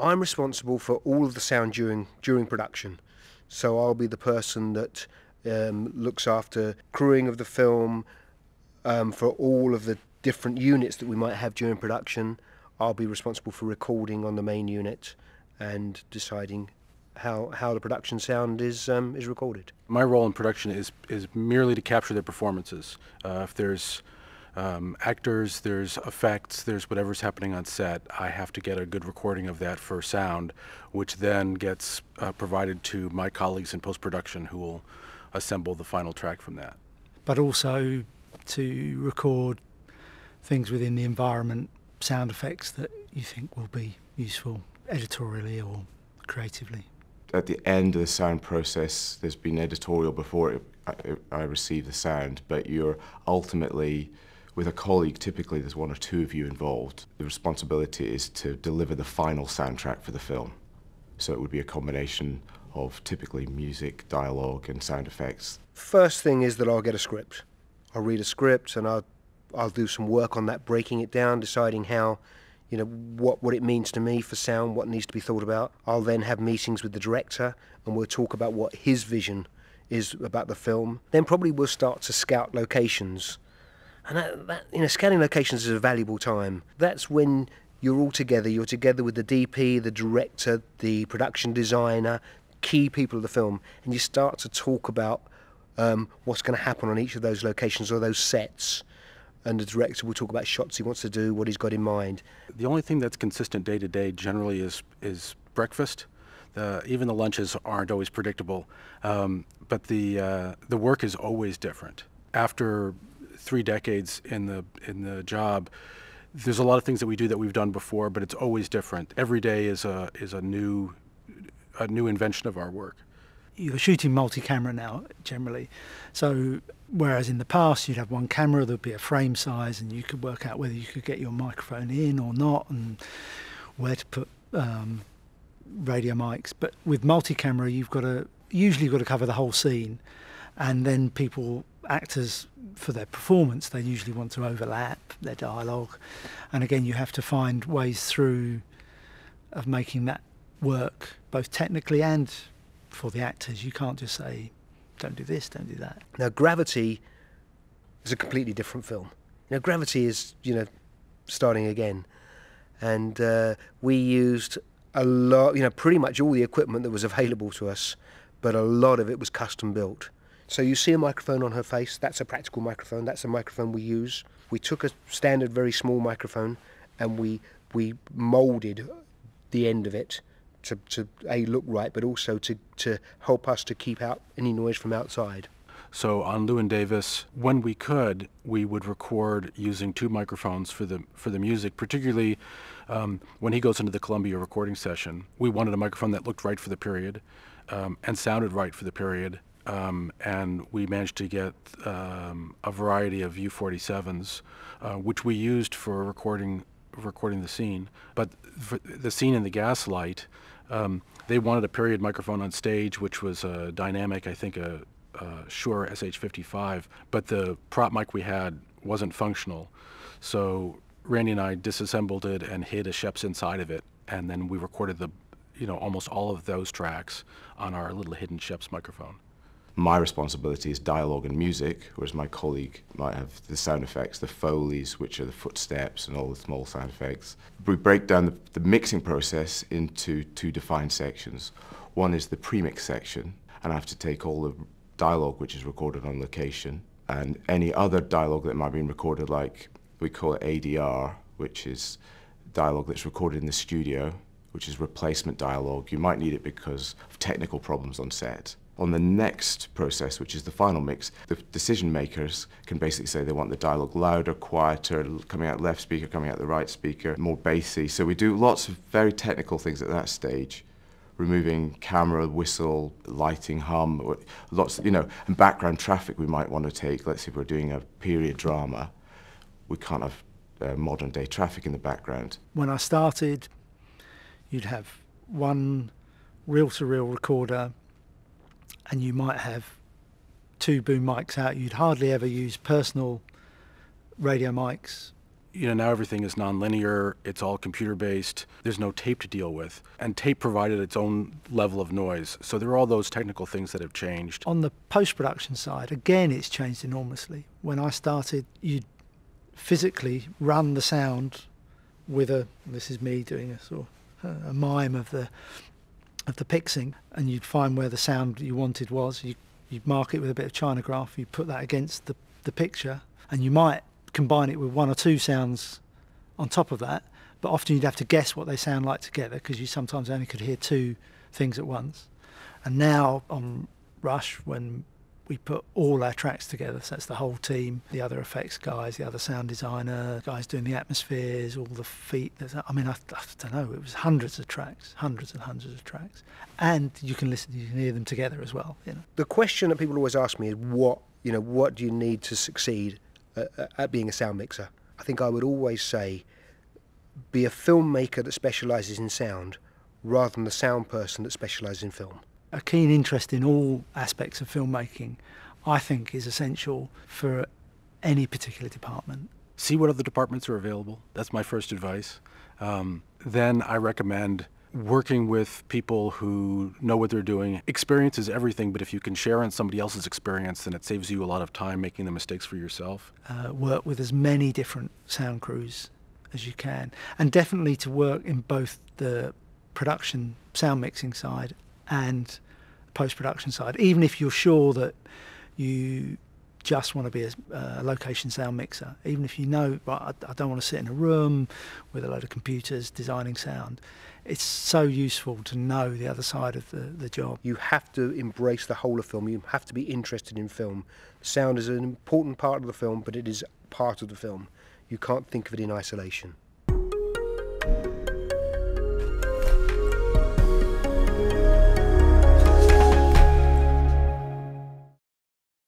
I'm responsible for all of the sound during production. So I'll be the person that looks after crewing of the film, for all of the different units that we might have during production. I'll be responsible for recording on the main unit and deciding how the production sound is recorded. My role in production is merely to capture their performances. If there's actors, there's effects, there's whatever's happening on set, I have to get a good recording of that for sound, which then gets provided to my colleagues in post-production, who will assemble the final track from that. But also to record things within the environment, sound effects that you think will be useful editorially or creatively. At the end of the sound process, there's been editorial before I receive the sound, but you're ultimately, with a colleague, typically there's one or two of you involved. The responsibility is to deliver the final soundtrack for the film. So it would be a combination of typically music, dialogue and sound effects. First thing is that I'll get a script. I'll read a script and I'll do some work on that, breaking it down, deciding how, what it means to me for sound, what needs to be thought about. I'll then have meetings with the director and we'll talk about what his vision is about the film. Then probably we'll start to scout locations. And scouting locations is a valuable time. That's when you're all together. You're together with the DP, the director, the production designer, key people of the film, and you start to talk about what's going to happen on each of those locations or those sets. And the director will talk about shots he wants to do, what he's got in mind. The only thing that's consistent day to day generally is breakfast. Even the lunches aren't always predictable, but the work is always different. After 3 decades in the job, there's a lot of things that we do that we've done before, but it's always different. Every day is a new invention of our work. You're shooting multi-camera now, generally. So whereas in the past you'd have one camera, there'd be a frame size, and you could work out whether you could get your microphone in or not, and where to put radio mics. But with multi-camera, you've usually got to cover the whole scene, and then actors, for their performance, they usually want to overlap their dialogue, and again you have to find ways through of making that work, both technically and for the actors. You can't just say, don't do this, don't do that. Now, Gravity is a completely different film. Gravity is, starting again. And we used a lot, pretty much all the equipment that was available to us, but a lot of it was custom built. So you see a microphone on her face, that's a practical microphone, that's a microphone we use. We took a standard, very small microphone, and we moulded the end of it to look right, but also to help us to keep out any noise from outside. So on Llewyn Davis, when we could, we would record using 2 microphones for the music, particularly when he goes into the Columbia recording session. We wanted a microphone that looked right for the period and sounded right for the period, and we managed to get a variety of U47s, which we used for recording the scene. But for the scene in the Gaslight, they wanted a period microphone on stage, which was a dynamic, I think a Shure SH55, but the prop mic we had wasn't functional. So Randy and I disassembled it and hid a Sheps inside of it, and then we recorded almost all of those tracks on our little hidden Sheps microphone. My responsibility is dialogue and music, whereas my colleague might have the sound effects, the Foleys, which are the footsteps and all the small sound effects. We break down the mixing process into 2 defined sections. One is the pre-mix section, and I have to take all the dialogue which is recorded on location, and any other dialogue that might have been recorded, like we call it ADR, which is dialogue that's recorded in the studio, which is replacement dialogue. You might need it because of technical problems on set. On the next process, which is the final mix, the decision makers can basically say they want the dialogue louder, quieter, coming out left speaker, coming out the right speaker, more bassy. So we do lots of very technical things at that stage, removing camera, whistle, lighting, hum, lots, and background traffic we might want to take. Let's say if we're doing a period drama, we can't have modern day traffic in the background. When I started, you'd have one reel-to-reel recorder, and you might have 2 boom mics out. You'd hardly ever use personal radio mics now everything is nonlinear, it's all computer-based, there's no tape to deal with, and tape provided its own level of noise. So there are all those technical things that have changed. On the post-production side, again, it's changed enormously. When I started, you'd physically run the sound with this is me doing a sort of a mime of the pixing, and you'd find where the sound you wanted was. You'd mark it with a bit of Chinograph, you put that against the picture, and you might combine it with one or two sounds on top of that, but often you'd have to guess what they sound like together because you sometimes only could hear two things at once. And now on Rush, when we put all our tracks together, so that's the whole team, the other effects guys, the other sound designer, guys doing the atmospheres, all the feet. I don't know, it was hundreds and hundreds of tracks. And you can hear them together as well. The question that people always ask me is what do you need to succeed at being a sound mixer? I think I would always say be a filmmaker that specialises in sound rather than the sound person that specialises in film. A keen interest in all aspects of filmmaking, I think, is essential for any particular department. See what other departments are available. That's my first advice. Then I recommend working with people who know what they're doing. Experience is everything, but if you can share in somebody else's experience, then it saves you a lot of time making the mistakes for yourself. Work with as many different sound crews as you can, and definitely to work in both the production sound mixing side and post-production side, even if you're sure that you just want to be a location sound mixer, even if you know, I don't want to sit in a room with a load of computers designing sound. It's so useful to know the other side of the job. You have to embrace the whole of film. You have to be interested in film. Sound is an important part of the film, but it is part of the film. You can't think of it in isolation.